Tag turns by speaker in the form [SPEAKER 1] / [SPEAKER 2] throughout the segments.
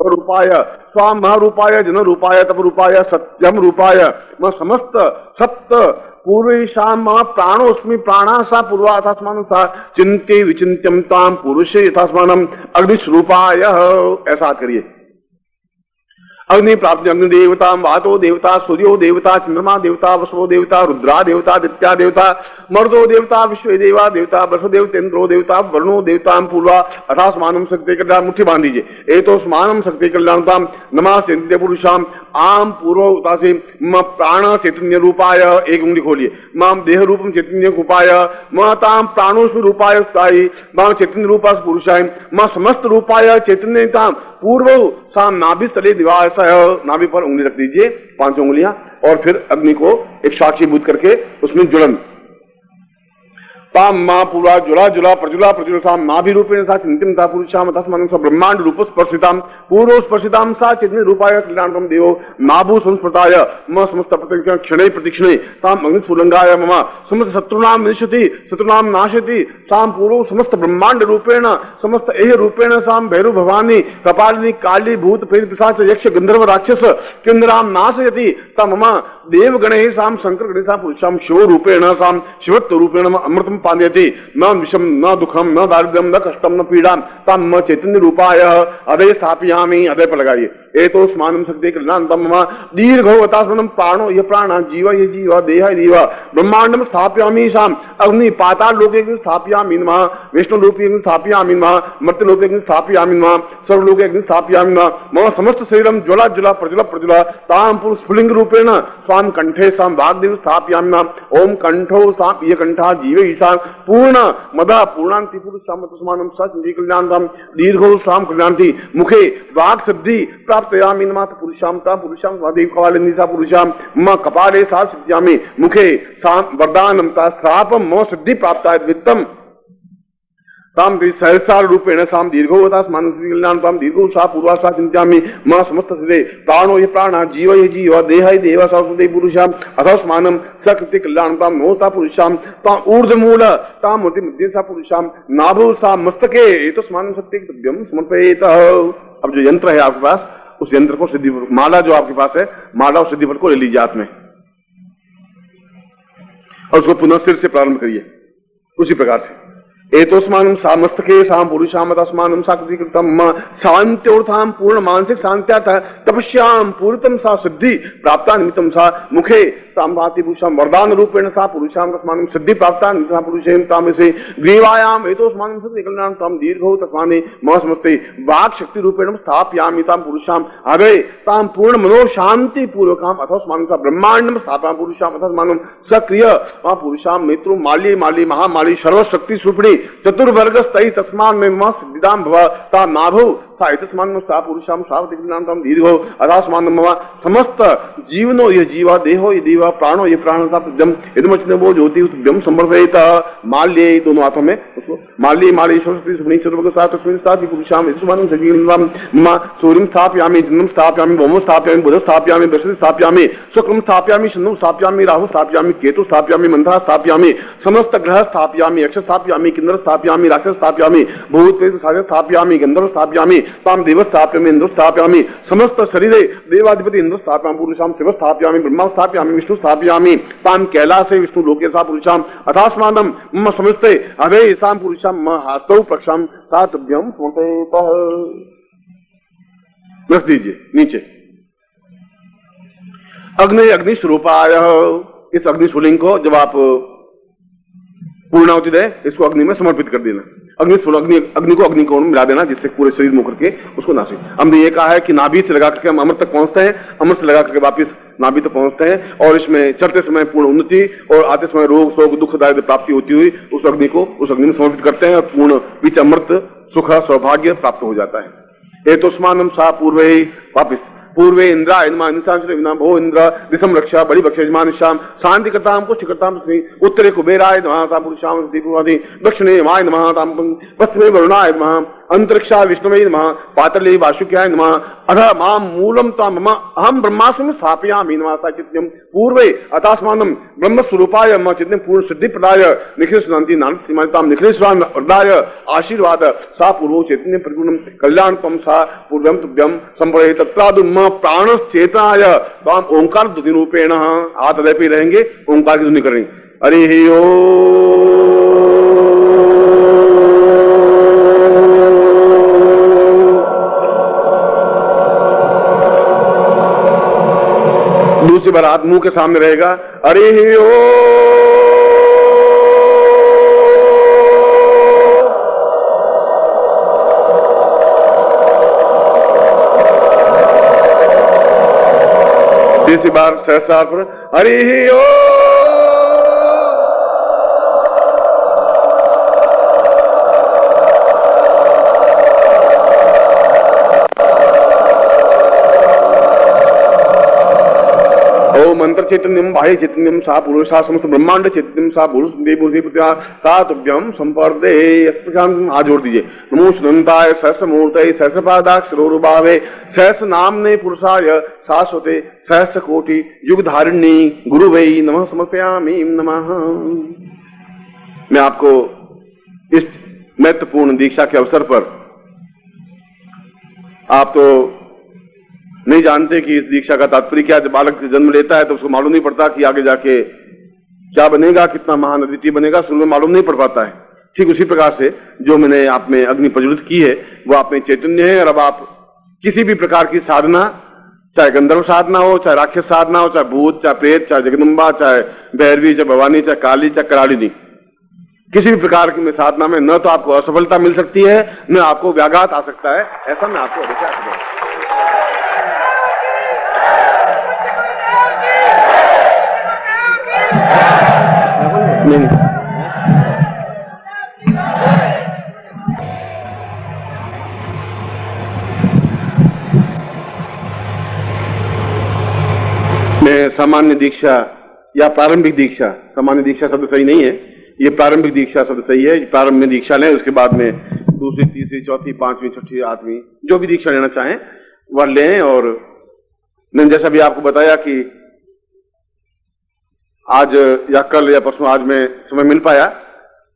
[SPEAKER 1] रूपाय स्वाम रूपाय जन रूपाय तप रूपाय सत्यम रूपाय म समस्त सप्त पूर्वेशाम प्राणोस्मि प्राणा सा पूर्वा यथास्मानं सा चिंत्य विचिन्त्यं ताम पुरुषे यथास्मानं अग्निस्वरूपाय। ऐसा करिए। अग्नि प्राप्त अग्नि देवता वातो देवता सूर्यो देवता चंद्रमा देवता वसुओ देवता रुद्रा देवता दित्या देवता मर्दो देवता विश्व देवा देवता वसुदेव तेन्द्रो देवता वर्णो देवता पूर्वा अथास्मानं शक्ति कल्याण। मुट्ठी बांध दीजिए। एतो स्मानम शक्ति कल्याणताम नमः चैतन्य पुरुषाम आम पूर्व उतासी म प्राण चैतन्य रूपाय। एक उंगली खोलिए। माम देह रूपम चैतन्य रूपाय महताम प्राणोस्मि रूपाय स्थायी मां चैतन्य रूपा पुरुषाय मां समस्त रूपाय चैतन्यताम पूर्व साम नाभि स्थले दिवास। नाभि पर उंगली रख दीजिए, 5 उंगलियां, और फिर अग्नि को एक साक्षीभूत करके उसमें जुड़न। ताम मां पूरा जुला जुला प्रजुला प्रजुला साम नाभि रूपेण सा चिंतिम सा पुरुषाम तस्मानं स ब्रह्मांड रूप स्पर्शिताम पूर्व स्पर्शिताम सा चिन्ह रूपाय कल्याणकम देवो नाभु संस्मृताय म समस्त प्रतिक्षण क्षणे प्रतिक्षणे ताम अग्नि सुलंगाय मम समस्त शत्रुनाम निशति शत्रुनाम नाशति साम पूर्व समस्त ब्रह्मांड रूपेण समस्त एह रूपेण साम भैरव भवानी कपालिनी काली भूत प्रेत पिशाच यक्ष गंधर्व राक्षस किन्नराम नाशयति तम मम देवगणे साम शंकर गणेशा पुरुषाम शिव रूपेण साम शिवत्व रूपेण अमृतम पान्यति न विषम न दुखम न दारिद्र्यम न कष्टम न पीड़ा तम चैतन्य रूपाय अदय स्थापयामि। अदय पर लगाइए। एतो स्मानम शक्ति कल्याणतम मम दीर्घोवतास्मनं प्राणो ये प्राण जीव ये जीव देह देव ब्रह्मांडम स्थापयामि शाम अग्नि पाताल लोके स्थापयामि नमः विष्णु लोके स्थापयामि नमः मर्त्य लोके स्थापयामि नमः सर्वलोके स्थापयामि नमः मम समस्त शरीरम ज्वला ज्वला प्रज्वला प्रज्वला ताम पुरुष स्फुलिंग रूपेण स्वाम कंठे साम वाग्देव स्थापयामि नमः ओम कंठो साम ये कंठा जीव ईशान पूर्ण मदा पूर्णांति पुरुषाम तस्मानं सच्चिति कल्याणतम दीर्घो साम कल्याणति मुखे वाक् सिद्धि प्राप्तयामि नमः पुरुषाम ता पुरुषाम वादेव कपालिनी सा पुरुषाम म कपाले सा सिद्ध्यामि मुखे साम वरदानम ता श्रापम म सिद्धि प्राप्ताय वित्तम ताम सहस्रार रूपेण साम दीर्घोवता कल्याणताम दीर्घो सा पूर्वा सा चिंत्यामि म समस्त सिद्धे प्राणो ये प्राण जीव ये जीव देह ये देव सरस्वती पुरुषाम अथवा स्मानम सकृति कल्याणताम नोता पुरुषाम ताम ऊर्ध्वमूल ताम मूर्ति मध्य सा पुरुषाम नाभो सा मस्तके ये तो स्मानम सत्य द्रव्यम समर्पयेत। अब जो यंत्र है आपके पास उस यंत्र को सिद्धि माला जो आपके पास है माला और सिद्धिपट को ले लीजिए हाथ में और उसको पुनः सिर से प्रारंभ करिए उसी प्रकार से। एतोस्मानं सामस्तके साम पुरुषाम तस्मानं साकृति कृतम शांत्योर्थाम पूर्ण मानसिक शांत्याथ तपस्याम पूर्णतम सा सिद्धि प्राप्ता निमित्तम सा मुखे ताम भाति पुरुषाम वरदान रूपेण सा पुरुषाम तस्मानं सिद्धि प्राप्ता निमित्तम पुरुषेण ताम से ग्रीवायाम एतोस्मानं सत्य कल्याण ताम दीर्घो तस्माने महस्मते वाक् शक्ति रूपेण स्थापयामि ताम पुरुषाम अभय ताम पूर्ण मनो शांति पूर्वकाम अथवा स्मानं सा ब्रह्मांडम स्थापयामि पुरुषाम अथवा स्मानं सक्रिय वा पुरुषाम मित्रो माली माली महामाली सर्वशक्ति सुपड़ी चतुर्वर्ग स्थयी तस्मान में मम सिद्धिदाम भव ता नाभो साहित्यस्मान सा पुरुषाम सावधिनाम दीर्घो अदास्मान मम समस्त जीवनो ये जीवा देहो ये देवा प्राणो ये प्राण जम यदि वो ज्योति उद्यम समर्पयित माल्य दोनों हाथों में उसको माल्य माल्य सरस्वती पुरुषाम सूर्यम स्थापयामि जन्म स्थापयामि भौम स्थापयामि बुध स्थापयामि बृहस्पति स्थापयामि शुक्रम स्थापयामि शनु स्थापयामि राहु स्थापयामि केतु स्थापयामि मंथरा स्थापयामि समस्त ग्रह स्थापयामि यक्ष स्थापयामि किन्नर स्थापयामि राक्षस स्थापयामि भूत प्रेत स्थापयामि गंधर्व स्थापयामि ताम देव स्थापयामि इंद्र स्थापयामि समस्त शरीरे देवाधिपति इंद्र स्थापयामि पुरुषाम शिव स्थापयामि ब्रह्मा स्थापयामि विष्णु स्थापयामि ताम कैलासे विष्णु लोके सा पुरुषाम अथास्मानं मम समस्ते अभय साम पुरुषाम म हस्तौ प्रक्षाम सातभ्यम समर्पयेतः। रख दीजिए नीचे। अग्नि अग्नि स्वरूपाय। इस अग्नि स्फुलिंग को जब आप पूर्णाहुति दे इसको अग्नि में समर्पित कर देना। अग्नि को अग्नि कोण में मिला देना जिससे पूरे शरीर में होकर के उसको नासिक। हमने ये कहा है कि नाभि से लगा करके हम अमृत तक पहुंचते हैं, अमृत से लगा करके वापिस नाभि तक पहुंचते हैं और इसमें चढ़ते समय पूर्ण उन्नति और आते समय रोग शोक दुख दारिद्र्य प्राप्ति होती हुई उस अग्नि में समर्पित करते हैं और पूर्ण बीच अमृत सुख सौभाग्य प्राप्त हो जाता है। एतोस्मानं सा पूर्व वापिस पूर्वे इंद्रा इंद्रा भो इंद्र दिशम रक्षा बड़ी बक्षमान श्याम शांति करताम पुष्टि करताम उत्तरे कुबेराय नमः पुरुषाम दक्षिणे माय नमः पश्चिमे वरुणाय नमः अंतरिक्षा विष्णुवे नमः पातले वासुक्याय नमः अथ माम मूलम ताम मम अहम ब्रह्मास्मि स्थापयामि नमः चित्यम पूर्वे अतास्मानं ब्रह्म स्वरूपाय मम चित्यम पूर्ण सिद्धि प्रदाय निखिल शांति नानक सीमाताम निखिलेश्वर प्रदाय आशीर्वाद सा पूर्वो चैतन्य परिपूर्णम कल्याणकम सा पूर्वम तुभ्यम संपरे तत्रादुम प्राण चेतनाय ताम ओंकार ध्वनि रूपेण हाथ हृदय पे रहेंगे, ओंकार की ध्वनि करेंगे। हरि ओम। दूसरी बार हाथ मुंह के सामने रहेगा। हरि ओम। तीसरी बार सहस्रार पर हरि ओम। मंत्र चैतन्यम बाह्य चैतन्यम सा पुरुषा समस्त ब्रह्मांड चैतन्यम सा पुरुष देवूर्ति प्रत्या सा तुभ्यम संपर्दे। हाथ जोड़ दीजिए। नमो सुनंताय सहस्र मूर्तये सहस्र पादाक्षरोरुभावे सहस्र नामने पुरुषाय शाश्वते सहस्र कोटि युग धारिणी गुरुवे नमः समर्पयामि नमः। मैं आपको इस महत्वपूर्ण दीक्षा के अवसर पर, आप तो नहीं जानते कि इस दीक्षा का तात्पर्य क्या है। जब बालक जन्म लेता है तो उसको मालूम नहीं पड़ता कि आगे जाके क्या बनेगा, कितना महान अद्वितीय बनेगा, शुरू में मालूम नहीं पड़ पाता है। ठीक उसी प्रकार से जो मैंने आप में अग्नि प्रज्वलित की है वो आप में चैतन्य है। और अब आप किसी भी प्रकार की साधना, चाहे गंधर्व साधना हो, चाहे राक्षस साधना हो, चाहे भूत, चाहे प्रेत, चाहे जगदम्बा, चाहे भैरवी, चाहे भवानी, चाहे काली, चाहे करालिनी, किसी भी प्रकार की साधना में न तो आपको असफलता मिल सकती है, न आपको व्याघात आ सकता है। ऐसा मैं आपको हमेशा नहीं। मैं सामान्य दीक्षा या प्रारंभिक दीक्षा, सामान्य दीक्षा शब्द सही नहीं है, ये प्रारंभिक दीक्षा शब्द सही है। प्रारंभ में दीक्षा लें, उसके बाद में दूसरी, तीसरी, चौथी, पांचवी, छठी, आठवीं जो भी दीक्षा लेना चाहें वह लें। और मैंने जैसा भी आपको बताया कि आज या कल या परसों आज में समय मिल पाया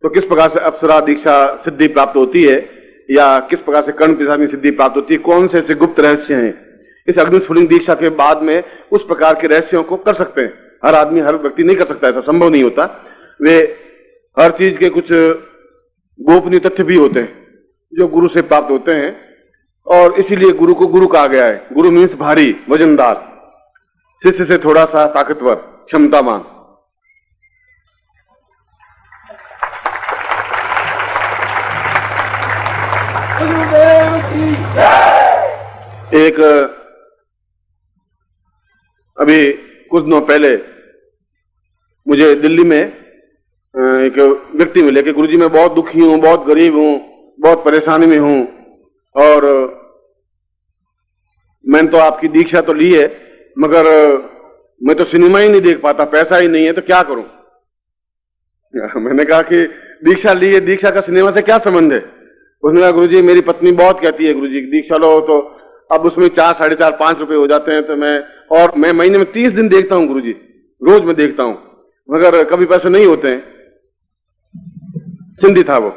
[SPEAKER 1] तो किस प्रकार से अप्सरा दीक्षा सिद्धि प्राप्त होती है या किस प्रकार से कर्ण पिशाचिनी सिद्धि प्राप्त होती है, कौन से ऐसे गुप्त रहस्य हैं इस अग्निस्फुलिंग दीक्षा के बाद में उस प्रकार के रहस्यों को कर सकते हैं। हर आदमी, हर व्यक्ति नहीं कर सकता, ऐसा संभव नहीं होता। वे हर चीज के कुछ गोपनीय तथ्य भी होते हैं जो गुरु से प्राप्त होते हैं, और इसीलिए गुरु को गुरु कहा गया है। गुरु मीन्स भारी, वजनदार, शिष्य से थोड़ा सा ताकतवर, क्षमतावान। एक अभी कुछ दिनों पहले मुझे दिल्ली में एक व्यक्ति मिले कि गुरुजी मैं बहुत दुखी हूं, बहुत गरीब हूं, बहुत परेशानी में हूं, और मैंने तो आपकी दीक्षा तो ली है मगर मैं तो सिनेमा ही नहीं देख पाता, पैसा ही नहीं है, तो क्या करूं। मैंने कहा कि दीक्षा ली है, दीक्षा का सिनेमा से क्या संबंध है। उसने कहा गुरुजी मेरी पत्नी बहुत कहती है गुरुजी दीक्षा लो, तो अब उसमें 4, 4.5, 5 रुपए हो जाते हैं, तो मैं महीने में 30 दिन देखता हूं गुरुजी, रोज मैं देखता हूं, मगर कभी पैसे नहीं होते हैं। सिंधी था वो।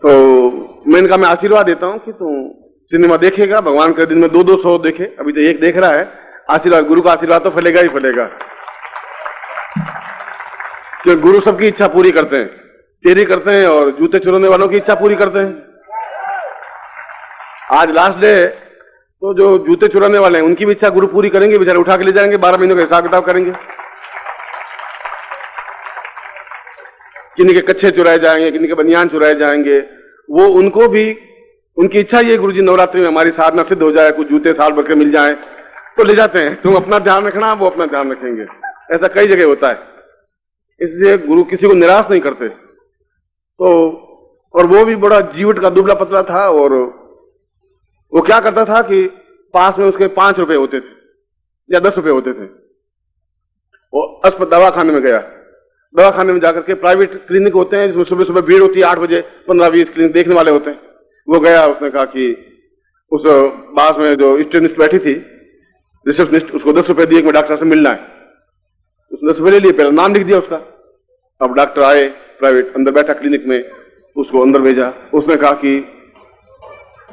[SPEAKER 1] तो मैंने कहा मैं आशीर्वाद देता हूं कि तू सिनेमा देखेगा, भगवान के दिन में 200 देखे, अभी तो एक देख रहा है। आशीर्वाद, गुरु का आशीर्वाद तो फलेगा ही फलेगा, क्योंकि गुरु सबकी इच्छा पूरी करते हैं, तेरी करते हैं और जूते चुराने वालों की इच्छा पूरी करते हैं। आज लास्ट डे है, तो जो जूते चुराने वाले हैं उनकी भी इच्छा गुरु पूरी करेंगे, बेचारे उठा के ले जाएंगे, 12 महीनों का हिसाब किताब करेंगे। किन्हीं के कच्छे चुराए जाएंगे, किन्हीं के बनियान चुराए जाएंगे, वो उनको भी उनकी इच्छा ये गुरुजी नवरात्रि में हमारी साधना सिद्ध हो जाए, कुछ जूते साल भर के मिल जाए तो ले जाते हैं। तुम अपना ध्यान रखना, वो अपना ध्यान रखेंगे। ऐसा कई जगह होता है, इसलिए गुरु किसी को निराश नहीं करते। तो और वो भी बड़ा जीवट का दुबला पतला था, और वो क्या करता था कि पास में उसके 5 रुपए होते थे या 10 रुपए होते थे। वो अस्पताल दवाखाने में गया, दवाखाने में जाकर के, प्राइवेट क्लिनिक होते हैं जिसमें सुबह सुबह भीड़ होती है 8 बजे, 15-20 क्लिनिक देखने वाले होते हैं। वो गया, उसने कहा कि उस पास में जो स्टेनिस्ट बैठी थी रिसेप्शनिस्ट, उसको 10 रुपए दिए कि डॉक्टर से मिलना है। उसने 10 रुपए ले लिए, पहले नाम लिख दिया उसका। अब डॉक्टर आए प्राइवेट, अंदर बैठा क्लिनिक में, उसको अंदर भेजा। उसने कहा कि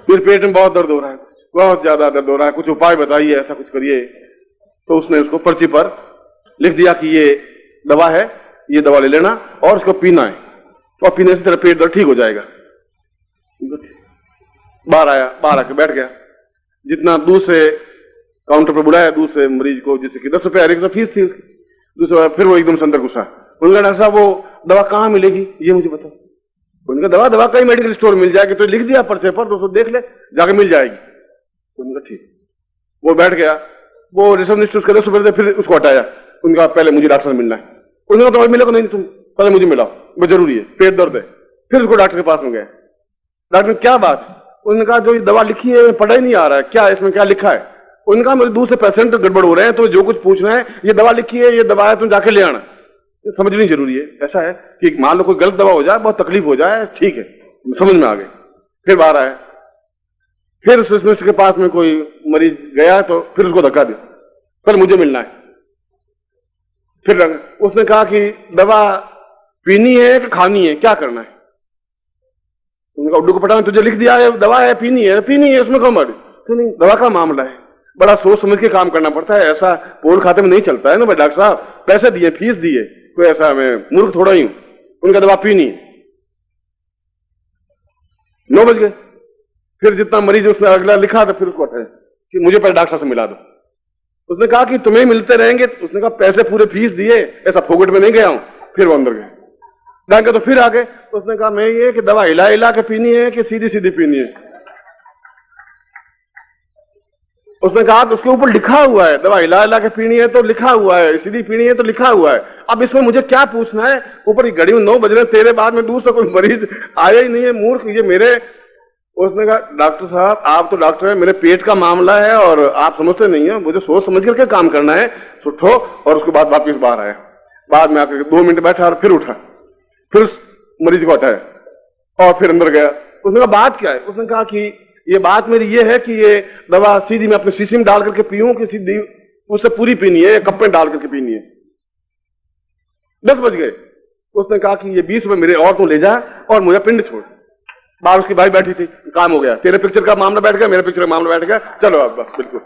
[SPEAKER 1] मेरे पेट में बहुत दर्द हो रहा है, बहुत ज्यादा दर्द हो रहा है, कुछ उपाय बताइए, ऐसा कुछ करिए। तो उसने उसको पर्ची पर लिख दिया कि ये दवा है, ये दवा ले लेना और इसको पीना है, और पीने से तेरा पेट दर्द ठीक हो जाएगा। बाहर आया, बाहर आके बैठ गया। जितना दूसरे काउंटर पर बुलाया दूसरे मरीज को, जैसे कि 10 रुपए हर एक सौ फीस थी उसकी, दूसरा फिर वो एकदम से अंदर घुसा। उन्होंने कहा डॉक्टर साहब वो दवा कहाँ मिलेगी, ये मुझे बताओ। उनका दवा कहीं मेडिकल स्टोर मिल जाएगी, तो लिख दिया पर्चे पर, दोस्तों देख ले, जाके मिल जाएगी। उनका ठीक। वो बैठ गया, वो रिसेप्शनिस्ट उसके 10 रुपए, फिर उसको हटाया। उनका पहले मुझे डॉक्टर से मिलना है। उन्होंने दवाई मिलेगा नहीं, तुम पहले मुझे मिलाओ, वो जरूरी है, पेट दर्द है। फिर उसको डॉक्टर के पास में गया। डॉक्टर ने क्या बात, उन्होंने कहा जो ये दवा लिखी है पढ़ा ही नहीं आ रहा है, क्या इसमें क्या लिखा है। उनका मेरे दूसरे पेशेंट गड़बड़ हो रहे हैं, तो जो कुछ पूछ रहे हैं, ये दवा लिखी है, ये दवा है, तुम जाके ले आना। ये समझनी जरूरी है। ऐसा है कि मान लो कोई गलत दवा हो जाए, बहुत तकलीफ हो जाए, ठीक है, समझ में आ गई। फिर बाहर आया, फिर रिसेप्शनिस्ट के पास में कोई मरीज गया, तो फिर उसको धक्का दिया, कल मुझे मिलना है। फिर उसने कहा कि दवा पीनी है कि खानी है, क्या करना है। उनका उड्डू को पटा, तुझे लिख दिया है दवा है, पीनी है, पीनी है, उसमें कौन मर, तो नहीं, दवा का मामला है, बड़ा सोच समझ के काम करना पड़ता है। ऐसा पोल खाते में नहीं चलता है ना भाई। डॉक्टर साहब पैसे दिए, फीस दिए, कोई ऐसा मैं मूर्ख थोड़ा ही हूं। उनका दवा पीनी है। 9 बज गए। फिर जितना मरीज उसने अगला लिखा था, फिर उसको हटाया कि मुझे पहले डॉक्टर से मिला दो। उसने कहा कि तुम्हें मिलते रहेंगे। उसने कहा पैसे पूरे फीस दिए, ऐसा फोकट में नहीं गया हूं। फिर वो अंदर गए, डांके तो फिर आ गए। उसने कहा मैं ये कि दवा हिला हिला के पीनी है कि सीधी सीधी पीनी है। उसने कहा कि उसके ऊपर लिखा हुआ है दवा हिला हिला के पीनी है तो लिखा हुआ है, सीधी पीनी है तो लिखा हुआ है। अब इसमें मुझे क्या पूछना है, ऊपर की घड़ी में 9 बज रहे, तेरे बाद में दूसरा कोई मरीज आया ही नहीं है, मूर्ख ये मेरे। उसने कहा डॉक्टर साहब आप तो डॉक्टर है, मेरे पेट का मामला है और आप समझते नहीं है, मुझे सोच समझ करके काम करना है, उठो। और उसके बाद वापिस बाहर आया, बाद में आकर 2 मिनट बैठा और फिर उठा, फिर उस मरीज को हटाया और फिर अंदर गया। उसने कहा बात क्या है। उसने कहा कि ये बात मेरी ये है कि ये दवा सीधी मैं अपने शीशी में डाल करके पीऊं कि सीधी उससे पूरी पीनी है, कप में डाल करके पीनी है। 10 बज गए। उसने कहा कि ये 20 रुपए मेरे और तो ले जा और मुझे पिंड छोड़। बाहर उसकी भाई बैठी थी, काम हो गया, तेरे पिक्चर का मामला बैठ गया, मेरे पिक्चर का मामला बैठ गया, चलो अब बस बिल्कुल।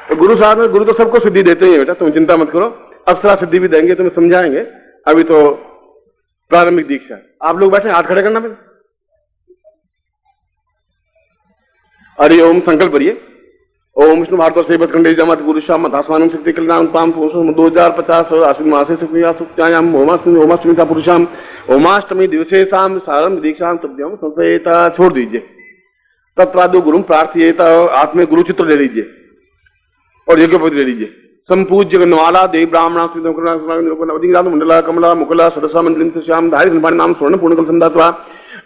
[SPEAKER 1] तो गुरु साहब ने, गुरु तो सबको सिद्धि देते ही है बेटा, तुम चिंता मत करो, अप्सरा सिद्धि भी देंगे, तुम्हें समझाएंगे। अभी तो प्रारंभिक दीक्षा। आप लोग बैठे, हाथ खड़े करना फिर। हरि ओम, संकल्प करिए। ओम विष्णु भारत सेवत खंडे जमत गुरु श्याम मथास्वानम शक्ति कल्याण पाम 2050 आश्विन मासे सुक्रियाम होमाष्टमी था पुरुषाम होमाष्टमी दिवसे शाम सारम दीक्षाम तब्यम संपेता। छोड़ दीजिए। तत्वादो गुरु प्रार्थिएत, हाथ में गुरु चित्र ले लीजिए और यज्ञ पवित्र ले लीजिए। संपूज्य गणवाला देव ब्राह्मण मंडला कमला मुकला सदसा मंडलिम श्याम धारी नाम स्वर्ण पूर्ण कल संदात्वा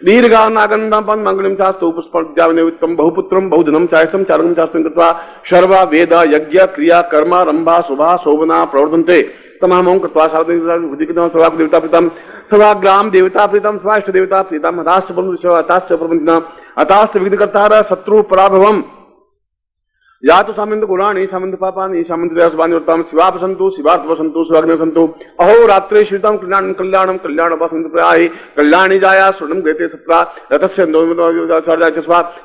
[SPEAKER 1] दीर्घा नागंडम मंगलम चास्तु पुष्पम बहुपुत्रम बहुधनम चायसम चारुम चास्तु कृत्वा सर्वा वेद यज्ञ क्रिया कर्म रंभा शुभा शोभना प्रवर्तन्ते तमाम कृत्वा सवा देवता प्रीतम सवा ग्राम देवता प्रीतम सवा इष्ट देवता प्रीतम हताश्च हताश्च प्रबंधना हताश्च विघ्नकर्ता शत्रु पराभवम या तो सामंत गुणानी सामंत पापानी सामंत व्यासबान्योत्तम शिवाप संतु शिवार्थ वसंतु शिवाग्न संतु अहो रात्रे श्रीतम कल्याणम कल्याणम कल्याण वसंत प्राय कल्याणी जाया स्वर्णम गते सत्रा रथस्य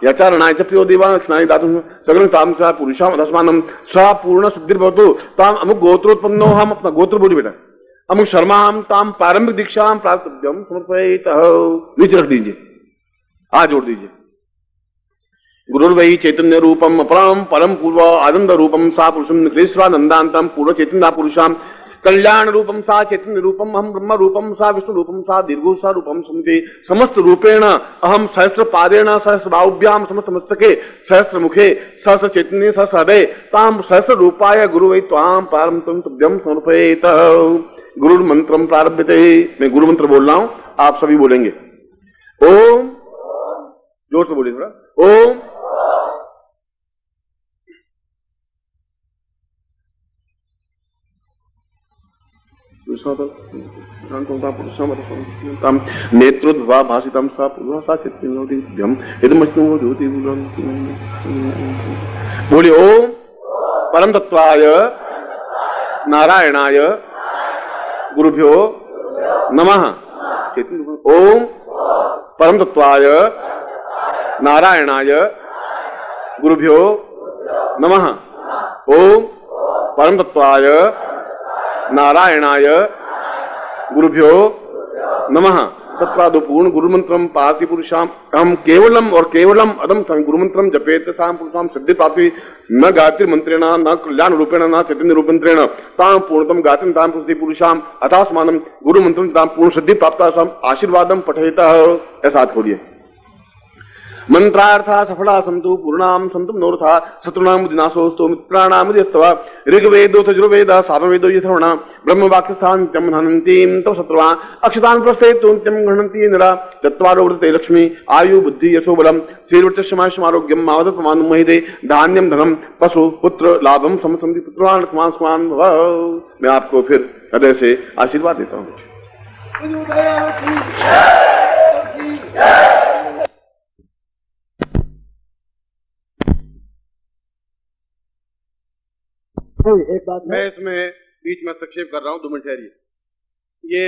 [SPEAKER 1] याचारणाय च प्रियो देवा स्नाय दातु सगल ताम सा पुरुषाम दस्मानम सा पूर्ण सिद्धिर्भवतु ताम अमुक गोत्रोत्पन्नो। हम अपना गोत्र बोली बेटा। अमुक शर्माम ताम प्रारंभिक दीक्षाम प्राप्तव्यम समर्पयेत। नीचे रख दीजिए, हाथ जोड़ दीजिए। गुरुर्वै चैतन्य रूपम अपराम परम पूर्व आनंद रूपम सा पुरुषम क्लेश्वरानंदांतम पूर्व चैतन्य पुरुषाम कल्याण रूपम सा चैतन्य रूपम हम ब्रह्म रूपम सा विष्णु रूपम सा दीर्घो सा रूपम समिति समस्त रूपेण अहम सहस्र पादेन सहस्र बाहुभ्याम समस्त मस्तके सहस्र मुखे सहस्र चैतन्य सहस्र हृदय ताम सहस्र रूपाय गुरु वै त्वाम पारम तुभ्यम समर्पयेत। गुरु मंत्रम प्रारभ्यते। मैं गुरु मंत्र बोल रहा हूं, आप सभी बोलेंगे। ओम, जोर से बोलिए थोड़ा। ओम नेत्रोद्भवा भाषितम सा पूर्वा सा चित्तम यदमस्तु ज्योति। बोले ओम परम तत्वाय नारायणाय गुरुभ्यो नमः। ओम परम तत्वाय नारायणाय गुरुभ्यो नमः। ओम परम तत्वाय नारायणाय गुरुभ्यो नमः। तत्वादपूर्ण गुरु मंत्रम पाति पुरुषाम हम केवलम और केवलम अदम गुरु मंत्रम जपेत ताम पुरुषाम सिद्धि प्राप्ति न गायत्री मंत्रेण न कल्याण रूपेण न चैतन्य रूपेण ताम पूर्णतम गायत्री ताम पुरुषाम अथास्मानम गुरु मंत्रम ताम पूर्ण सिद्धि प्राप्त आशीर्वादम पठेत। ऐसा खोलिए। मंत्रार्था सफला संतु पूर्णाम संतु मनोरथा शत्रुनाम दिनाशोस्तु मित्राणाम यस्तवा ऋग्वेदो यजुर्वेद सामवेदो यथर्वणा ब्रह्म वाक्यस्थान नित्यं हनन्तीं तव शत्रुवा अक्षतान् प्रस्थेतु नित्यं गृह्णन्ति नरा चत्वारो वृते लक्ष्मी आयु बुद्धि यशो बलम श्रीर्वचस्मारोग्यम मावदत् मानु महिदे धान्यम धनम पशु पुत्र लाभम समसंधि पुत्रवान स्मान भव। मैं आपको फिर हृदय से आशीर्वाद देता हूँ।
[SPEAKER 2] एक बात
[SPEAKER 1] मैं इसमें बीच में संक्षेप कर रहा हूं, 2 मिनट ठहरिए। ये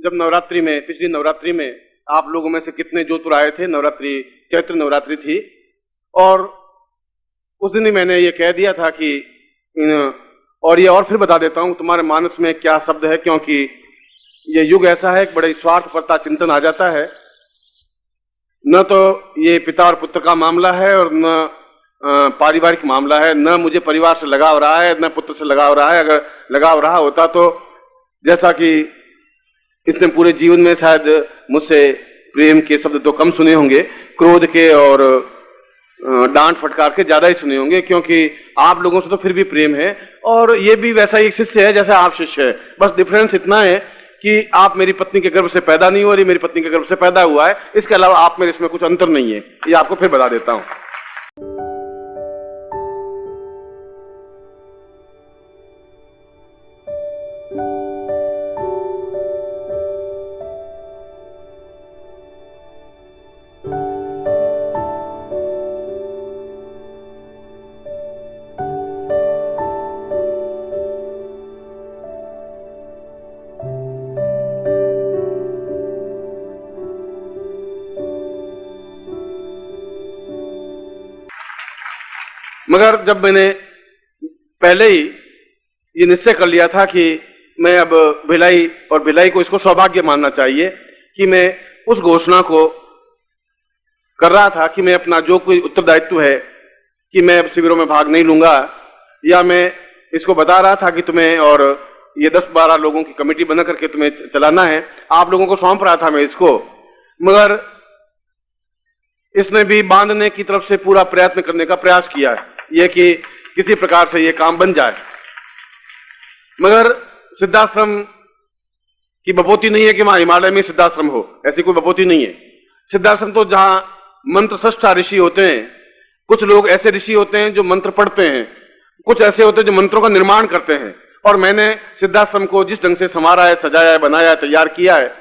[SPEAKER 1] जब नवरात्रि में, पिछली नवरात्रि में आप लोगों में से कितने जोधपुर आए थे, नवरात्रि चैत्र नवरात्रि थी, और उस दिन ही मैंने ये कह दिया था कि और ये और फिर बता देता हूं तुम्हारे मानस में क्या शब्द है, क्योंकि ये युग ऐसा है कि बड़े स्वार्थपरता चिंतन आ जाता है। न तो ये पिता और पुत्र का मामला है और न पारिवारिक मामला है, न मुझे परिवार से लगाव रहा है न पुत्र से लगाव रहा है। अगर लगाव रहा होता तो जैसा कि इसने पूरे जीवन में शायद मुझसे प्रेम के शब्द तो कम सुने होंगे, क्रोध के और डांट फटकार के ज्यादा ही सुने होंगे, क्योंकि आप लोगों से तो फिर भी प्रेम है और ये भी वैसा ही शिष्य है जैसा आप शिष्य है। बस डिफरेंस इतना है कि आप मेरी पत्नी के गर्भ से पैदा नहीं हो रही, मेरी पत्नी के गर्भ से पैदा हुआ है। इसके अलावा आप मेरे इसमें कुछ अंतर नहीं है, ये आपको फिर बता देता हूं। मगर जब मैंने पहले ही ये निश्चय कर लिया था कि मैं अब भिलाई और भिलाई को इसको सौभाग्य मानना चाहिए कि मैं उस घोषणा को कर रहा था कि मैं अपना जो कोई उत्तरदायित्व है कि मैं अब शिविरों में भाग नहीं लूंगा, या मैं इसको बता रहा था कि तुम्हें और ये 10-12 लोगों की कमेटी बना करके तुम्हें चलाना है, आप लोगों को सौंप रहा था मैं इसको। मगर इसने भी बांधने की तरफ से पूरा प्रयत्न करने का प्रयास किया है, यह कि किसी प्रकार से यह काम बन जाए। मगर सिद्धाश्रम की बपोती नहीं है कि वहां हिमालय में सिद्धाश्रम हो, ऐसी कोई बपोती नहीं है। सिद्धाश्रम तो जहां मंत्र सष्टा ऋषि होते हैं, कुछ लोग ऐसे ऋषि होते हैं जो मंत्र पढ़ते हैं, कुछ ऐसे होते हैं जो मंत्रों का निर्माण करते हैं। और मैंने सिद्धाश्रम को जिस ढंग से संवारा है, सजाया है, बनाया है, तैयार किया है,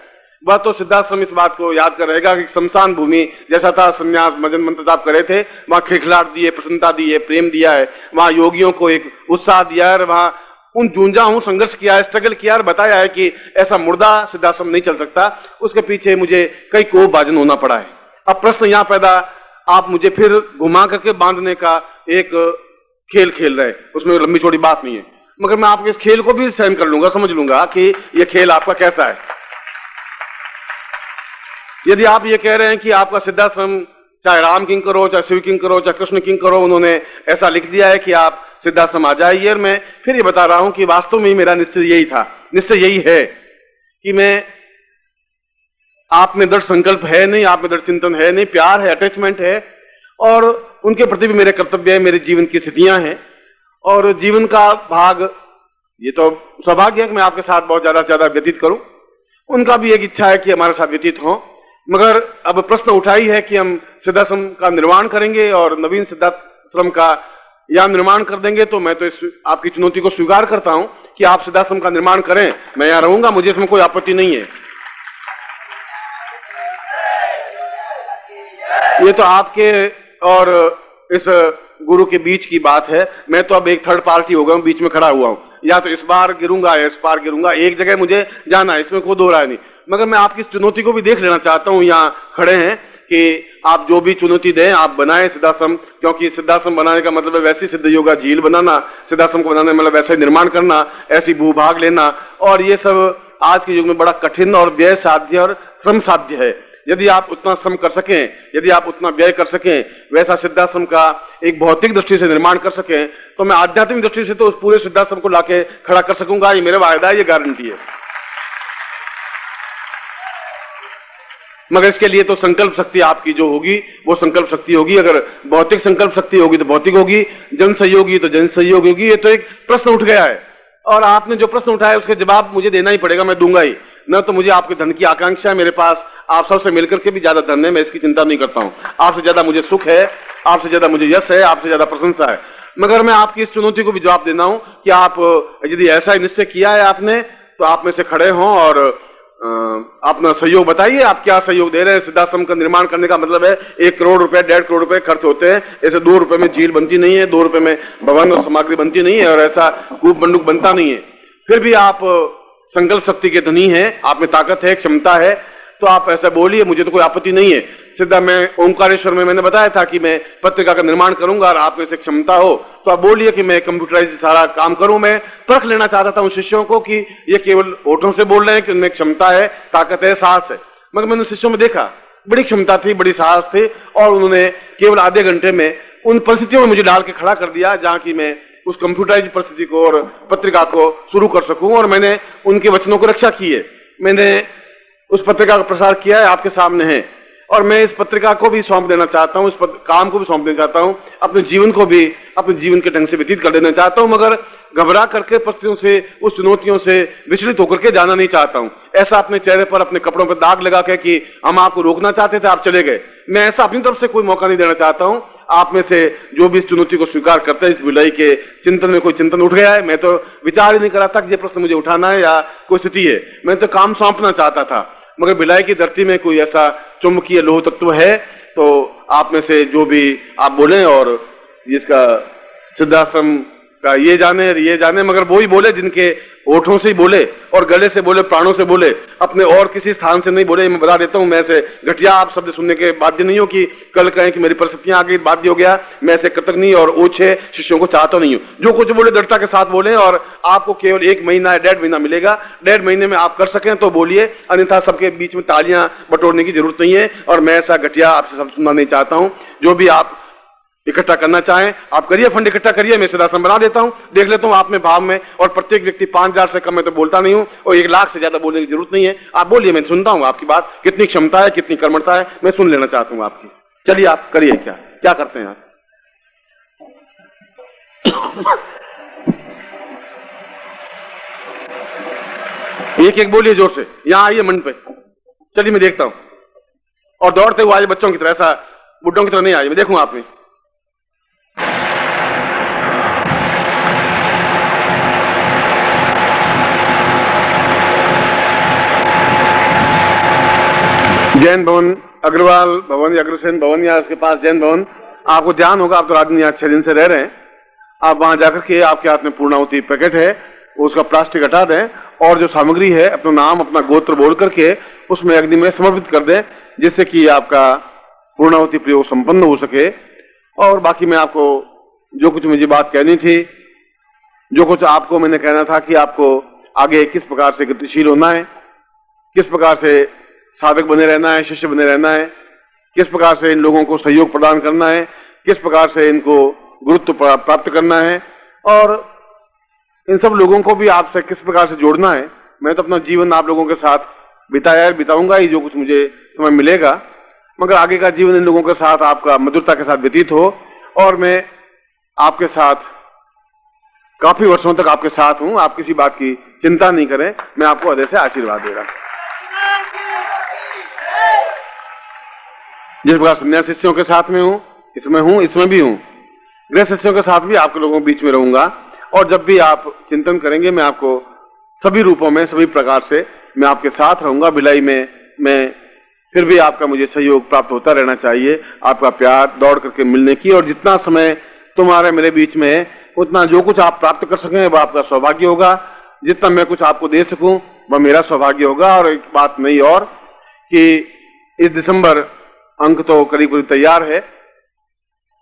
[SPEAKER 1] वह तो सिद्धाश्रम इस बात को याद कर रहेगा कि शमशान भूमि जैसा था, संन्यास मजन मंत्र जाप करे थे, वहां खिलखिलाट दिए, प्रसन्नता दी है, प्रेम दिया है, वहां योगियों को एक उत्साह दिया है, वहां उन जूझा हूं, संघर्ष किया है, स्ट्रगल किया और बताया है कि ऐसा मुर्दा सिद्धाश्रम नहीं चल सकता। उसके पीछे मुझे कई कोप भाजन होना पड़ा है। अब प्रश्न यहां पैदा, आप मुझे फिर घुमा करके बांधने का एक खेल खेल रहे, उसमें लंबी चौड़ी बात नहीं है, मगर मैं आपके इस खेल को भी सहन कर लूंगा, समझ लूंगा कि यह खेल आपका कैसा है। यदि आप ये कह रहे हैं कि आपका सिद्धाश्रम चाहे राम किंकर हो, चाहे शिव किंकर हो, चाहे कृष्ण किंकर हो, उन्होंने ऐसा लिख दिया है कि आप सिद्धाश्रम आ जाइए, और मैं फिर ये बता रहा हूं कि वास्तव में मेरा निश्चय यही था, निश्चय यही है कि मैं, आप में दृढ़ संकल्प है नहीं, आप में दृढ़ चिंतन है नहीं, प्यार है, अटैचमेंट है, और उनके प्रति भी मेरे कर्तव्य है, मेरे जीवन की स्थितियां हैं और जीवन का भाग, ये तो सौभाग्य है कि मैं आपके साथ बहुत ज्यादा से ज्यादा व्यतीत करूं। उनका भी एक इच्छा है कि हमारे साथ व्यतीत हो, मगर अब प्रश्न उठाई है कि हम सिद्धाश्रम का निर्माण करेंगे और नवीन सिद्धाश्रम का या निर्माण कर देंगे, तो मैं तो इस आपकी चुनौती को स्वीकार करता हूं कि आप सिद्धाश्रम का निर्माण करें, मैं यहां रहूंगा, मुझे इसमें कोई आपत्ति नहीं है। ये तो आपके और इस गुरु के बीच की बात है। मैं तो अब एक थर्ड पार्टी हो गया हूं, बीच में खड़ा हुआ हूं। या तो इस बार गिरूंगा या इस बार गिरूंगा, एक जगह मुझे जाना है, इसमें कोई दो राय नहीं। मगर मैं आपकी इस चुनौती को भी देख लेना चाहता हूं, यहाँ खड़े हैं, कि आप जो भी चुनौती दें आप बनाएं सिद्धाश्रम, क्योंकि सिद्धाश्रम बनाने का मतलब है वैसी सिद्ध योगा झील बनाना, सिद्धाश्रम को बनाने मतलब वैसा निर्माण करना, ऐसी भूभाग लेना, और ये सब आज के युग में बड़ा कठिन और व्यय साध्य और श्रम साध्य है। यदि आप उतना श्रम कर सकें, यदि आप उतना व्यय कर सकें, वैसा सिद्धाश्रम का एक भौतिक दृष्टि से निर्माण कर सकें, तो मैं आध्यात्मिक दृष्टि से तो उस पूरे सिद्धाश्रम को लाके खड़ा कर सकूंगा। ये मेरा वायदा है, ये गारंटी है। मगर इसके लिए तो संकल्प शक्ति आपकी जो होगी वो संकल्प शक्ति होगी। अगर भौतिक संकल्प शक्ति होगी तो भौतिक होगी, जन सहयोगी तो जन सहयोग होगी। ये तो एक प्रश्न उठ गया है, और आपने जो प्रश्न उठाया उसके जवाब मुझे देना ही पड़ेगा, मैं दूंगा ही। न तो मुझे आपके धन की आकांक्षा है, मेरे पास आप सबसे मिलकर के भी ज्यादा धन है, मैं इसकी चिंता नहीं करता हूं। आपसे ज्यादा मुझे सुख है, आपसे ज्यादा मुझे यश है, आपसे ज्यादा प्रशंसा है। मगर मैं आपकी इस चुनौती को भी जवाब देना हूं कि आप यदि ऐसा निश्चय किया है आपने, तो आप में से खड़े हों और अपना सहयोग बताइए। आप क्या सहयोग दे रहे हैं? सिद्धाश्रम का निर्माण करने का मतलब है 1 करोड़ रुपए, 1.5 करोड़ रुपए खर्च होते हैं। ऐसे 2 रुपए में झील बनती नहीं है, 2 रुपए में भवन और सामग्री बनती नहीं है, और ऐसा कूप बंदूक बनता नहीं है। फिर भी आप संकल्प शक्ति के धनी हैं, आप में ताकत है, क्षमता है, तो आप ऐसा बोलिए, मुझे तो कोई आपत्ति नहीं है। सीधा मैं ओंकारेश्वर में मैंने बताया था कि मैं पत्रिका का निर्माण करूंगा, और आप में से क्षमता हो तो आप बोलिए कि मैं कंप्यूटराइज सारा काम करूं। मैं परख लेना चाहता था उन शिष्यों को कि ये केवल होठों से बोल रहे हैं कि उनमें क्षमता है, ताकत है, साहस है। मगर मैंने शिष्यों में देखा बड़ी क्षमता थी, बड़ी साहस थी, और उन्होंने केवल आधे घंटे में उन परिस्थितियों में मुझे डाल के खड़ा कर दिया जहां की मैं उस कंप्यूटराइज परिस्थिति को और पत्रिका को शुरू कर सकूं। और मैंने उनके वचनों को रक्षा की है। मैंने उस पत्रिका का प्रसार किया है, आपके सामने है, और मैं इस पत्रिका को भी सौंप देना चाहता हूं, इस काम को भी सौंप देना चाहता हूं, अपने जीवन को भी अपने जीवन के ढंग से व्यतीत कर देना चाहता हूं। मगर घबरा करके परिस्थितियों से, उस चुनौतियों से विचलित होकर के जाना नहीं चाहता हूं। ऐसा अपने चेहरे पर, अपने कपड़ों पर दाग लगा के कि हम आपको रोकना चाहते थे, आप चले गए, मैं ऐसा अपनी तरफ से कोई मौका नहीं देना चाहता हूं। आप में से जो भी इस चुनौती को स्वीकार करते हैं, इस विलय के चिंतन में कोई चिंतन उठ गया है, मैं तो विचार ही नहीं करा था कि ये प्रश्न मुझे उठाना है या कोई स्थिति है, मैं तो काम सौंपना चाहता था। मगर विलय की धरती में कोई ऐसा चुंबकीय लोह तत्व है, तो आप में से जो भी आप बोले, और जिसका सिद्धाश्रम का ये जाने, मगर वो ही बोले जिनके होठों से ही बोले और गले से बोले, प्राणों से बोले, अपने और किसी स्थान से नहीं बोले। मैं बता देता हूं, मैं ऐसे घटिया आप शब्द सुनने के बाध्य नहीं हो कि कल कहें कि मेरी परिस्थितियां आ गई, बाध्य हो गया। मैं ऐसे कृतज्ञ और ओछे शिष्यों को चाहता नहीं हूं। जो कुछ बोले दृढ़ता के साथ बोले, और आपको केवल 1 महीना या 1.5 महीना मिलेगा। 1.5 महीने में आप कर सकें तो बोलिए, अन्यथा सबके बीच में तालियां बटोरने की जरूरत नहीं है। और मैं ऐसा घटिया आपसे शब्द सुनना नहीं चाहता हूं। जो भी आप इकट्ठा करना चाहें आप करिए, फंड इकट्ठा करिए, मैं सिद्धाश्रम बना देता हूं, देख लेता हूं आप में भाव में। और प्रत्येक व्यक्ति 5000 से कम मैं तो बोलता नहीं हूं, और 1 लाख से ज्यादा बोलने की जरूरत नहीं है। आप बोलिए, मैं सुनता हूं आपकी बात, कितनी क्षमता है, कितनी कर्मठता है, मैं सुन लेना चाहता हूं आपकी। चलिए आप करिए, क्या करते हैं आप? एक बोलिए जोर से, यहां आइए मंच पे, चलिए मैं देखता हूं। और दौड़ते हुए आइए बच्चों की तरह, ऐसा बुड्ढों की तरह नहीं आइए, मैं देखूं आप में। जैन भवन, अग्रवाल भवन या अग्रसेन भवन या उसके पास जैन भवन, आपको ध्यान होगा, आप तो राजधानी यहाँ 6 दिन से रह रहे हैं। आप वहां जाकर के आपके हाथ में पूर्णाहुति पैकेट है, उसका प्लास्टिक हटा दें, और जो सामग्री है अपना नाम, अपना गोत्र बोल करके उसमें अग्नि में समर्पित कर दें, जिससे कि आपका पूर्णाहुति प्रयोग संपन्न हो सके। और बाकी मैं आपको जो कुछ मुझे बात कहनी थी, जो कुछ आपको मैंने कहना था कि आपको आगे किस प्रकार से गतिशील होना है, किस प्रकार से साधक बने रहना है, शिष्य बने रहना है, किस प्रकार से इन लोगों को सहयोग प्रदान करना है, किस प्रकार से इनको गुरुत्व प्राप्त करना है, और इन सब लोगों को भी आपसे किस प्रकार से जोड़ना है। मैं तो अपना जीवन आप लोगों के साथ बिताऊंगा ही, जो कुछ मुझे समय मिलेगा। मगर आगे का जीवन इन लोगों के साथ आपका मधुरता के साथ व्यतीत हो, और मैं आपके साथ काफी वर्षों तक आपके साथ हूं। आप किसी बात की चिंता नहीं करें, मैं आपको हृदय से आशीर्वाद दे रहा हूं। जिस प्रकार संन्यास शिष्यों के साथ में हूं, इसमें भी हूं, गृह शिष्यों के साथ भी आपके लोगों के बीच में रहूंगा। और जब भी आप चिंतन करेंगे मैं आपको सभी रूपों में, सभी प्रकार से मैं आपके साथ रहूंगा। भिलाई में मैं फिर भी आपका मुझे सहयोग प्राप्त होता रहना चाहिए, आपका प्यार, दौड़ करके मिलने की, और जितना समय तुम्हारे मेरे बीच में है उतना जो कुछ आप प्राप्त कर सकें वह आपका सौभाग्य होगा। जितना मैं कुछ आपको दे सकूं वह मेरा सौभाग्य होगा। और एक बात नहीं और कि इस दिसंबर अंक तो करीब करीब तैयार है,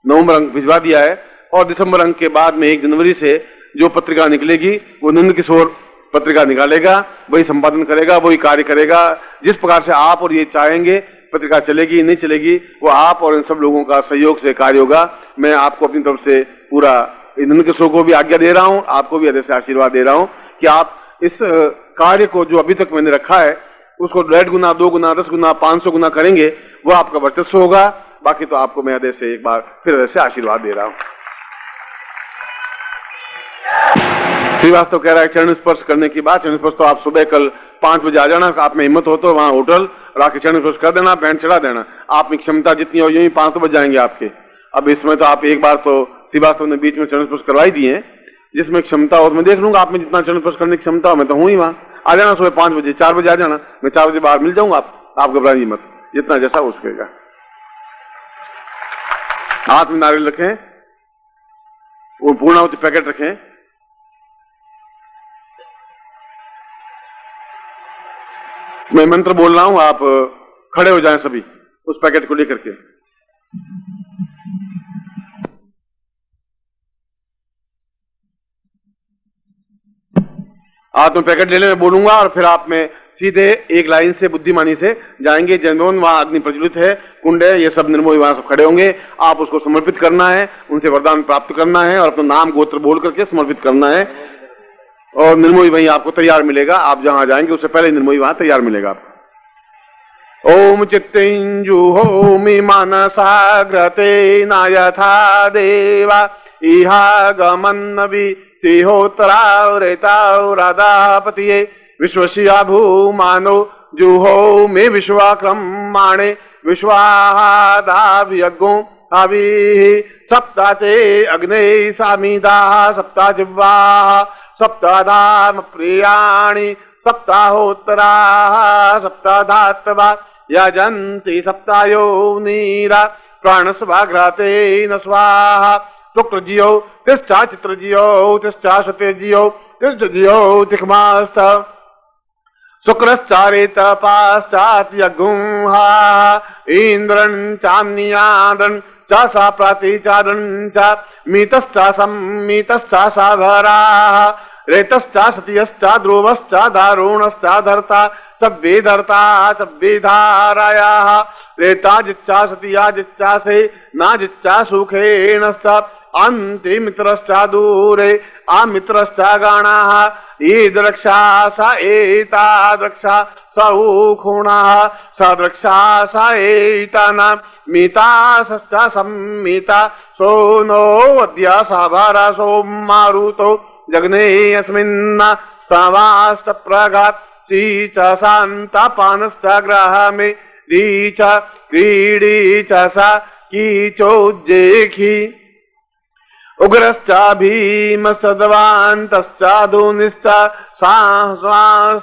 [SPEAKER 1] नवंबर अंक भिजवा दिया है, और दिसंबर अंक के बाद में 1 जनवरी से जो पत्रिका निकलेगी वो नंद किशोर पत्रिका निकालेगा, वही संपादन करेगा, वही कार्य करेगा। जिस प्रकार से आप और ये चाहेंगे पत्रिका चलेगी नहीं चलेगी वो आप और इन सब लोगों का सहयोग से कार्य होगा। मैं आपको अपनी तरफ से पूरा नंद किशोर को भी आज्ञा दे रहा हूं, आपको भी हृदय से आशीर्वाद दे रहा हूं कि आप इस कार्य को जो अभी तक मैंने रखा है उसको 1.5 गुना, 2 गुना, 10 गुना, 500 गुना करेंगे, वो आपका वर्चस्व होगा। बाकी तो आपको मैं हृदय से एक बार फिर हृदय से आशीर्वाद दे रहा हूं। श्रीवास्तव कह रहा है चरण स्पर्श करने की बात। चरण स्पर्श तो आप सुबह कल 5 बजे आ जाना, आप में हिम्मत हो तो वहां होटल राके चरण स्पर्श कर देना, बैंड चढ़ा देना। आप में क्षमता जितनी हो यही 5 बज जाएंगे आपके। अब इसमें तो आप एक बार तो श्रीवास्तव ने बीच में चरण स्पर्श करवाई दिए हैं, जिसमें क्षमता हो मैं देख लूंगा आप में जितना चरण स्पर्श करने की क्षमता हो। मैं तो हूं ही वहां, आ जाना सुबह 5 बजे, 4 बजे आ जाना, मैं 4 बजे बाहर मिल जाऊंगा। आप घबराइए मत, जितना जैसा हो सकेगा। हाथ में नारियल रखें, वो पूर्णाहुति पैकेट रखें। मैं मंत्र बोल रहा हूं, आप खड़े हो जाएं सभी उस पैकेट को लेकर के। हाथ में पैकेट ले ले, मैं बोलूंगा और फिर आप में सीधे एक लाइन से बुद्धिमानी से जाएंगे। जनोन वहां अग्नि प्रज्वलित है, कुंड है, ये सब निर्मोही वहां सब खड़े होंगे। आप उसको समर्पित करना है, उनसे वरदान प्राप्त करना है और अपना नाम गोत्र बोल करके समर्पित करना है। और निर्मोही वहीं आपको तैयार मिलेगा, आप जहां जाएंगे उससे पहले निर्मोही वहां तैयार मिलेगा आपको। ओम चित्तिंजुहोमि मनसाग्रते न यथा देवा इहा गमन्नवि तिहोत्तरावृतावरादापतिये विश्वस्या भूमानो जुहो मे विश्वाक्रमाणे विश्वाहादाव्यज्ञो अभिः सप्ताते अग्ने सामिदाः सप्ता जिह्वाः सप्ताधाम प्रियाणि सप्ताहोत्तराः सप्ताधात्वा यजन्ति सप्तायो नीरा प्राणस्वाघ्रातेन स्वाहा शुक्रजियो तिष्ठा चित्रजियो तिष्ठा सत्यजियो तिष्ठजियो तिक्मास्त शुक्रश्चारेत पाश्चात् यज्ञुहा इन्द्रन् चान्यादन् च सा प्रातिचारन् च मीतश्च सम्मीतश्च साभराः रेतश्च सत्यश्च ध्रुवश्च दारुणश्च धर्ता तब्बेधर्ता तब्बेधारायाः रेताजिच्चा सतियाजिच्चा से नाजिच्चा सुखेन अन्ति मित्रश्च दूरे आमित्रश्च गणाः ईद्रक्षा स एताद्रक्षा स ऊखुणाः सद्रक्षा स एताना मीताश्च सम्मीता सोनो अद्य साभारा सोमारुतो जग्ने अस्मिन् सवाश्च प्रगात् च शान्तापानश्च ग्रहमे रीच क्रीडी च सा कीचोज्जेखी उग्रश्च भीमसद्वान्तश्च धूनिश्च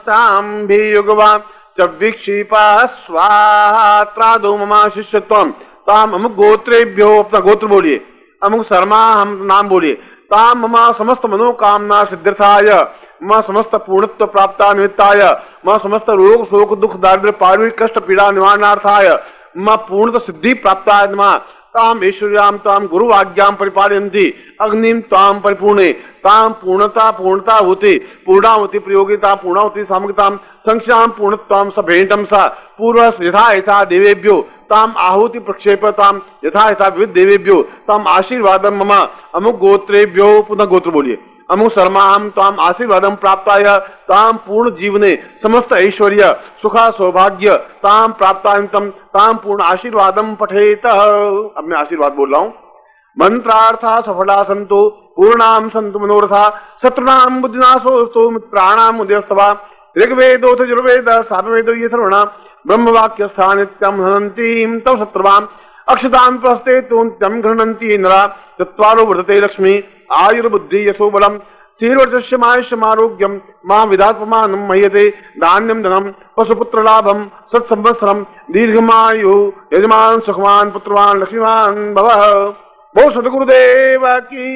[SPEAKER 1] साम्भियुगवान् च विक्षिपा स्वाहा ममा शिष्यत्वम् ताम अमुक गोत्रेभ्यो, अपना गोत्र बोलिए, अमुक शर्मा हम नाम बोलिए, ताम ममा समस्त मनोकामना सिद्ध्यर्थाय मां समस्त पूर्णत्व प्राप्ता निमित्ताय मां समस्त रोग शोक दुख दारिद्र्य पार्वी कष्ट पीड़ा निवारणार्थाय मां पूर्णत सिद्धि प्राप्ताय नमः ताम ईश्वर्याम ताम गुरु आज्ञाम परिपालयन्ति अग्निम ताम परिपूर्णे ताम पूर्णता पूर्णता होती पूर्णावती प्रयोगिता पूर्णावती सामग्रताम संख्याम पूर्णत्वाम सभेंटम सा पूर्व यथा यथा देवेभ्यो ताम आहुति प्रक्षेपताम यथा यथा विविध देवेभ्यो ताम आशीर्वादम मम अमुक गोत्रेभ्यो, पुनः गोत्र बोलिए, अमुक शर्माहम ताम आशीर्वादम प्राप्ताय ताम पूर्ण जीवने समस्त ऐश्वर्य सुखा सौभाग्य ताम प्राप्तांतम ताम पूर्ण आशीर्वादम पठेत। अब मैं आशीर्वाद बोल रहा हूं। मंत्रार्था सफला संतो पूर्णाम संतु मनोरथा शत्रुनाम बुद्धिनाशोस्तु मित्राणाम उदयस्तवा ऋग्वेदोथ यजुर्वेद सामवेदो ये सर्वणा ब्रह्मवाक्य स्थानित्यम हनन्तीम तव शत्रुवाम अक्षतां प्रस्ते तोन्त्यं गृह्णन्ति नरा चत्वारो वर्धते लक्ष्मी आयुर्बुद्धि यशो बलम श्रीवर्चस्य मायुष्यमारोग्यम मां विधात्मानं मह्यते धान्यम धनम पशुपुत्र लाभम सत्संवत्सरम दीर्घमायु यजमान सुखवान पुत्रवान लक्ष्मीवान भवः। बहु सतगुरुदेव की।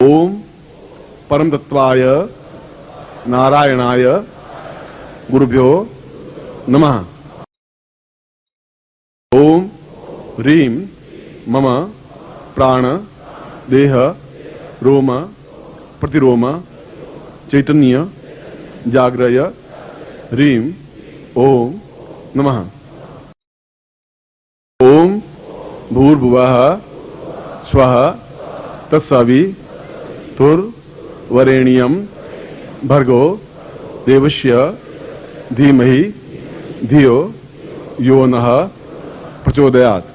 [SPEAKER 1] ओम परम तत्वाय नारायणाय गुरुभ्यो नमः। ओम ह्रीं मम प्राण देह रोम प्रतिरोम चैतन्य जाग्रय ह्रीं ओम नमः। ओम भूर्भुवः स्वः तत्सवितुर्वरेण्यं भर्गो देवस्य धीमहि धियो यो नः प्रचोदयात्।